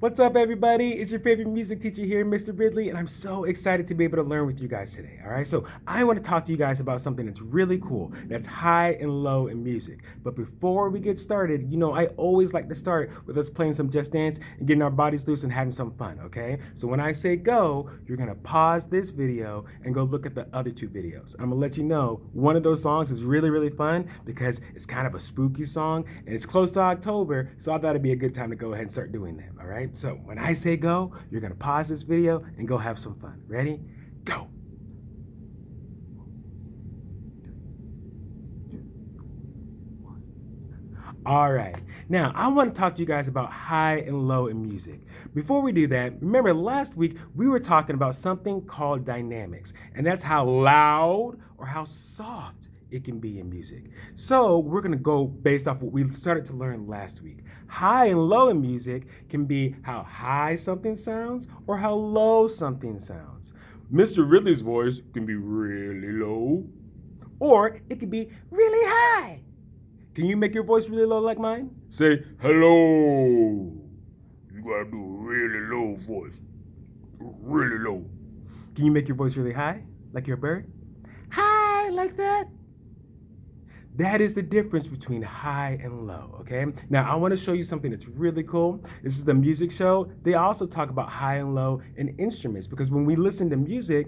What's up, everybody? It's your favorite music teacher here, Mr. Ridley, and I'm so excited to be able to learn with you guys today. All right, so I want to talk to you guys about something that's really cool, that's high and low in music. But before we get started, I always like to start with us playing some Just Dance and getting our bodies loose and having some fun, okay? So when I say go, you're gonna pause this video and go look at the other two videos. I'm gonna let you know one of those songs is really, really fun because it's kind of a spooky song and it's close to October, so I thought it'd be a good time to go ahead and start doing that, all right? So when I say go, you're gonna pause this video and go have some fun. Ready? Go. All right, now I want to talk to you guys about high and low in music. Before we do that, remember last week we were talking about something called dynamics, and that's how loud or how soft it can be in music. So we're gonna go based off what we started to learn last week. High and low in music can be how high something sounds or how low something sounds. Mr. Ridley's voice can be really low, or it can be really high. Can you make your voice really low like mine? Say, hello. You gotta do a really low voice. Really low. Can you make your voice really high? Like you're a bird? High, like that? That is the difference between high and low, okay? Now, I wanna show you something that's really cool. This is the music show. They also talk about high and low in instruments because when we listen to music,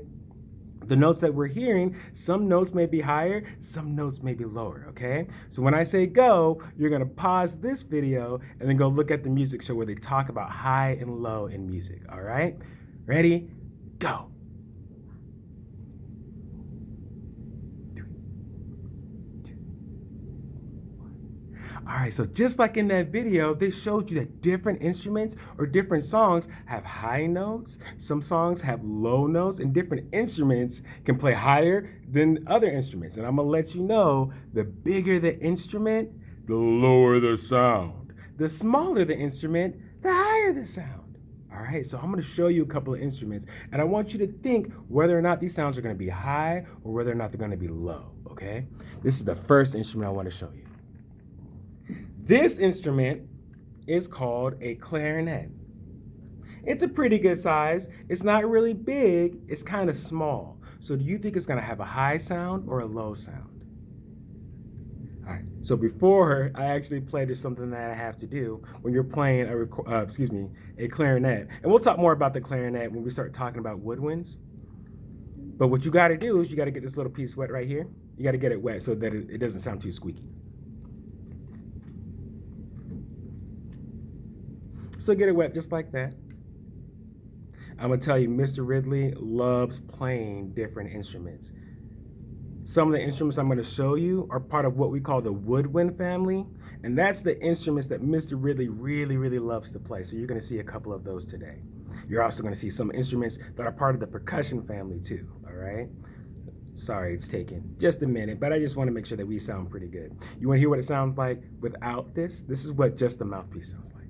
the notes that we're hearing, some notes may be higher, some notes may be lower, okay? So when I say go, you're gonna pause this video and then go look at the music show where they talk about high and low in music, all right? Ready? Go. All right, so just like in that video, they showed you that different instruments or different songs have high notes, some songs have low notes, and different instruments can play higher than other instruments. And I'm gonna let you know, the bigger the instrument, the lower the sound. The smaller the instrument, the higher the sound. All right, so I'm gonna show you a couple of instruments, and I want you to think whether or not these sounds are gonna be high or whether or not they're gonna be low, okay? This is the first instrument I wanna show you. This instrument is called a clarinet. It's a pretty good size. It's not really big, it's kind of small. So do you think it's gonna have a high sound or a low sound? All right, so before I actually play, there's something that I have to do when you're playing a clarinet. And we'll talk more about the clarinet when we start talking about woodwinds. But what you gotta do is you gotta get this little piece wet right here. You gotta get it wet so that it doesn't sound too squeaky. So get it wet just like that. I'm gonna tell you, Mr. Ridley loves playing different instruments. Some of the instruments I'm gonna show you are part of what we call the woodwind family, and that's the instruments that Mr. Ridley really, really loves to play. So you're gonna see a couple of those today. You're also gonna see some instruments that are part of the percussion family too, all right? Sorry, it's taking just a minute, but I just wanna make sure that we sound pretty good. You wanna hear what it sounds like without this? This is what just the mouthpiece sounds like.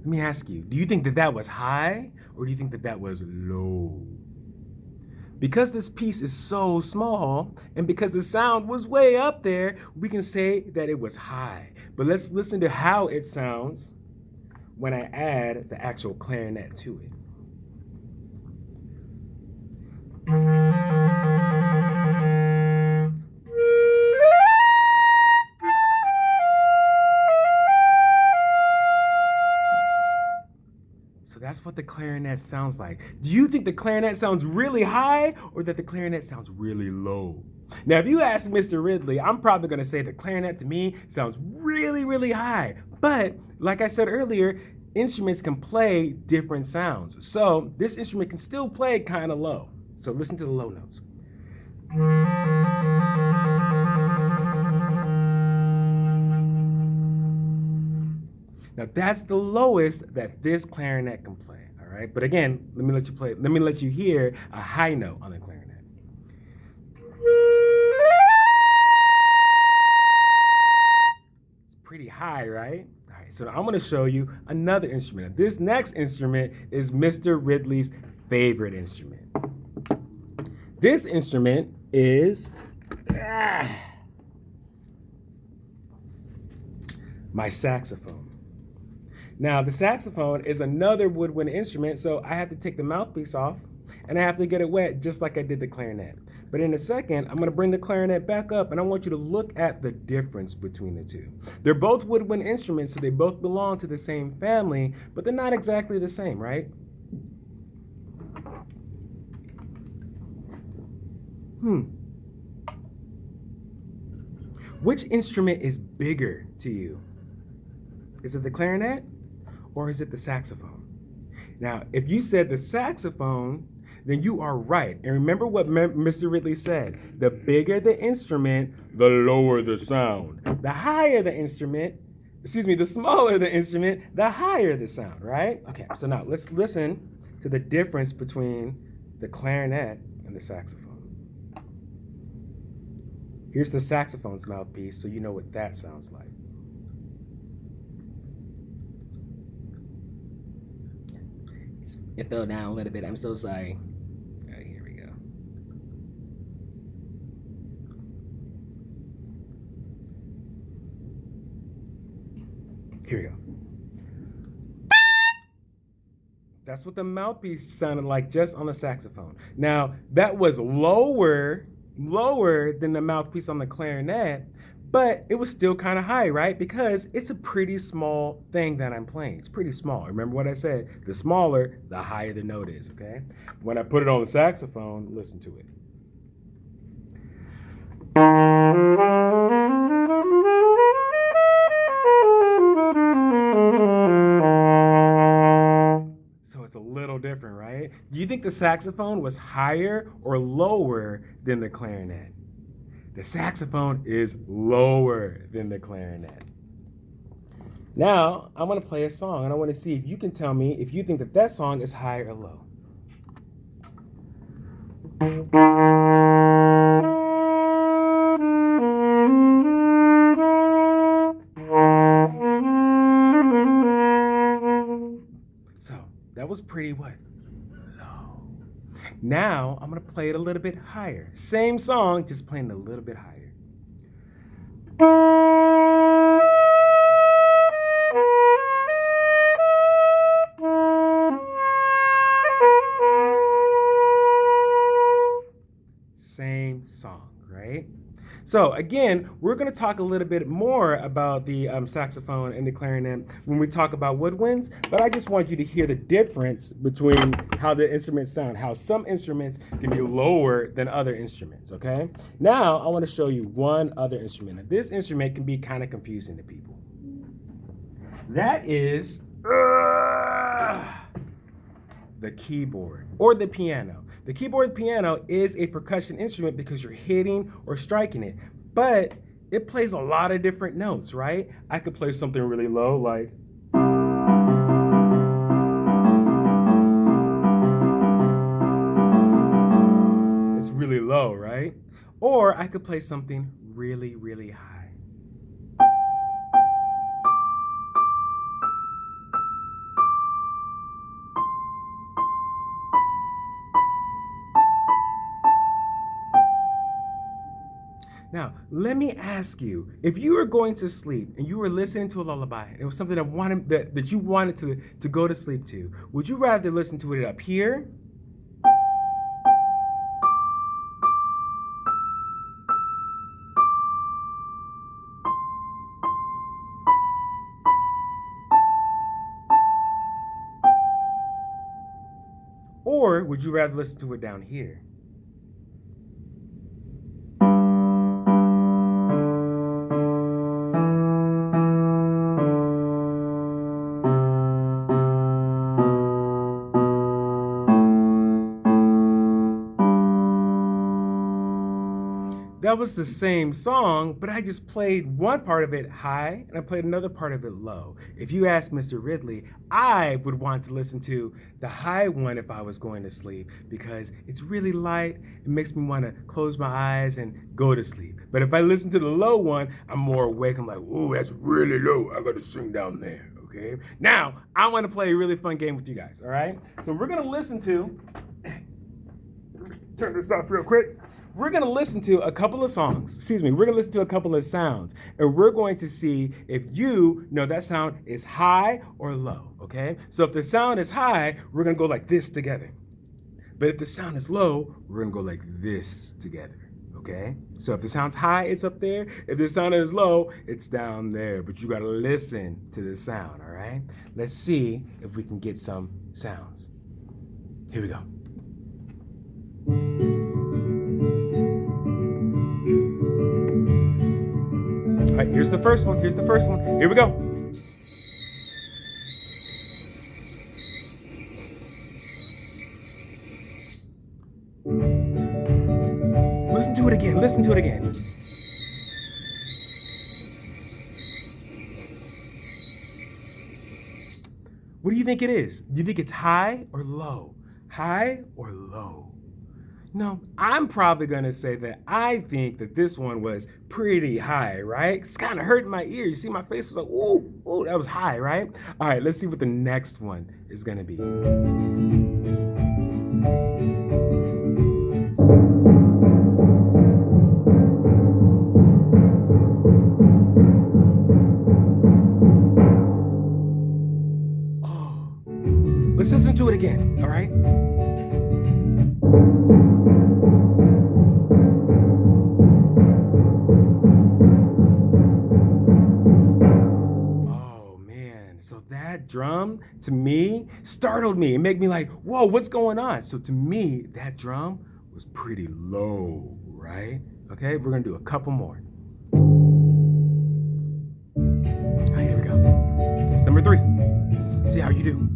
Let me ask you, do you think that that was high or do you think that that was low? Because this piece is so small and because the sound was way up there, we can say that it was high. But let's listen to how it sounds when I add the actual clarinet to it. So that's what the clarinet sounds like. Do you think the clarinet sounds really high or that the clarinet sounds really low? Now, if you ask Mr. Ridley, I'm probably gonna say the clarinet to me sounds really, really high. But like I said earlier, instruments can play different sounds. So this instrument can still play kind of low. So listen to the low notes. Now that's the lowest that this clarinet can play, all right? But again, let me let you hear a high note on the clarinet. It's pretty high, right? All right, so I'm gonna show you another instrument. This next instrument is Mr. Ridley's favorite instrument. This instrument is My saxophone. Now, the saxophone is another woodwind instrument, so I have to take the mouthpiece off and I have to get it wet just like I did the clarinet. But in a second, I'm going to bring the clarinet back up and I want you to look at the difference between the two. They're both woodwind instruments, so they both belong to the same family, but they're not exactly the same, right? Which instrument is bigger to you? Is it the clarinet or is it the saxophone? Now, if you said the saxophone, then you are right. And remember what Mr. Ridley said. The bigger the instrument, the lower the sound. The higher the instrument, the smaller the instrument, the higher the sound, right? Okay, so now let's listen to the difference between the clarinet and the saxophone. Here's the saxophone's mouthpiece, so you know what that sounds like. It fell down a little bit. I'm so sorry. All right, here we go. Here we go. That's what the mouthpiece sounded like just on the saxophone. Now, that was lower than the mouthpiece on the clarinet, but it was still kind of high, right? Because it's a pretty small thing that I'm playing. It's pretty small. Remember what I said? The smaller, the higher the note is, okay? When I put it on the saxophone, listen to it. So it's a little different, right? Do you think the saxophone was higher or lower than the clarinet? The saxophone is lower than the clarinet. Now, I'm going to play a song, and I want to see if you can tell me if you think that that song is high or low. So, that was pretty what? Low. Now, I'm going to play it a little bit higher. Same song, just playing a little bit higher. Same song, right? So again, we're going to talk a little bit more about the saxophone and the clarinet when we talk about woodwinds, but I just want you to hear the difference between how the instruments sound, how some instruments can be lower than other instruments, okay? Now, I want to show you one other instrument. Now, this instrument can be kind of confusing to people. That is the keyboard or the piano. The keyboard piano is a percussion instrument because you're hitting or striking it, but it plays a lot of different notes, right? I could play something really low like it's really low, right? Or I could play something really, really high. Now, let me ask you, if you were going to sleep and you were listening to a lullaby, and it was something that you wanted to go to sleep to, would you rather listen to it up here? Or would you rather listen to it down here? That was the same song, but I just played one part of it high and I played another part of it low. If you ask Mr. Ridley, I would want to listen to the high one if I was going to sleep because it's really light. It makes me want to close my eyes and go to sleep. But if I listen to the low one, I'm more awake. I'm like, ooh, that's really low. I got to sing down there, okay? Now, I want to play a really fun game with you guys, all right? So we're going to listen to, turn this off real quick. we're going to listen to a couple of songs. Excuse me. We're going to listen to a couple of sounds. And we're going to see if you know that sound is high or low. Okay? So if the sound is high, we're going to go like this together. But if the sound is low, we're going to go like this together. Okay? So if the sound's high, it's up there. If the sound is low, it's down there. But you got to listen to the sound. All right? Let's see if we can get some sounds. Here we go. All right, here's the first one. Here's the first one. Here we go. Listen to it again. Listen to it again. What do you think it is? Do you think it's high or low? High or low? No, I'm probably going to say that I think that this one was pretty high, right? It's kind of hurting my ear. You see my face was like, ooh, ooh, that was high, right? All right, let's see what the next one is going to be. Oh, let's listen to it again, all right? So that drum, to me, startled me. It made me like, whoa, what's going on? So to me, that drum was pretty low, right? Okay, we're gonna do a couple more. All right, here we go. It's number 3. See how you do.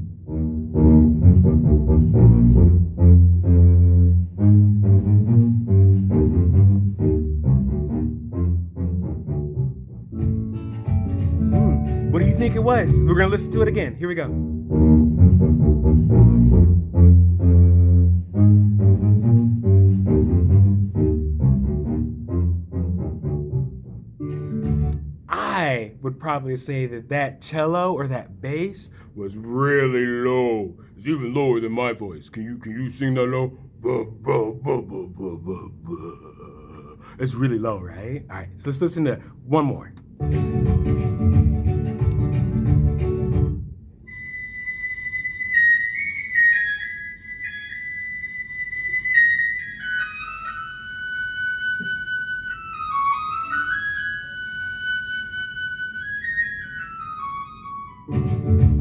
What do you think it was? We're gonna listen to it again. Here we go. I would probably say that cello or that bass was really low. It's even lower than my voice. Can you sing that low? It's really low, right? All right, so let's listen to one more.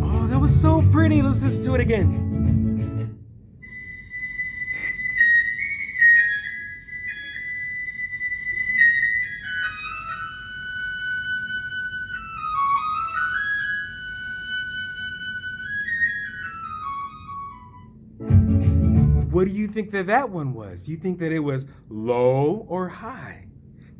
Oh, that was so pretty. Let's listen to it again. What do you think that one was? Do you think that it was low or high?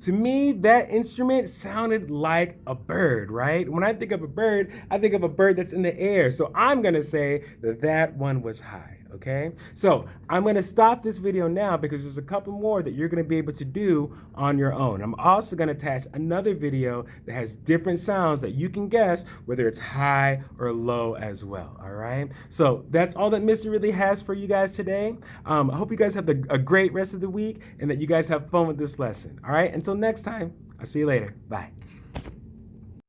To me, that instrument sounded like a bird, right? When I think of a bird, I think of a bird that's in the air. So I'm gonna say that one was high, okay? So I'm gonna stop this video now because there's a couple more that you're gonna be able to do on your own. I'm also gonna attach another video that has different sounds that you can guess whether it's high or low as well, all right? So that's all that Mr. Ridley has for you guys today. I hope you guys have a great rest of the week and that you guys have fun with this lesson, all right? Until next time, I'll see you later. Bye.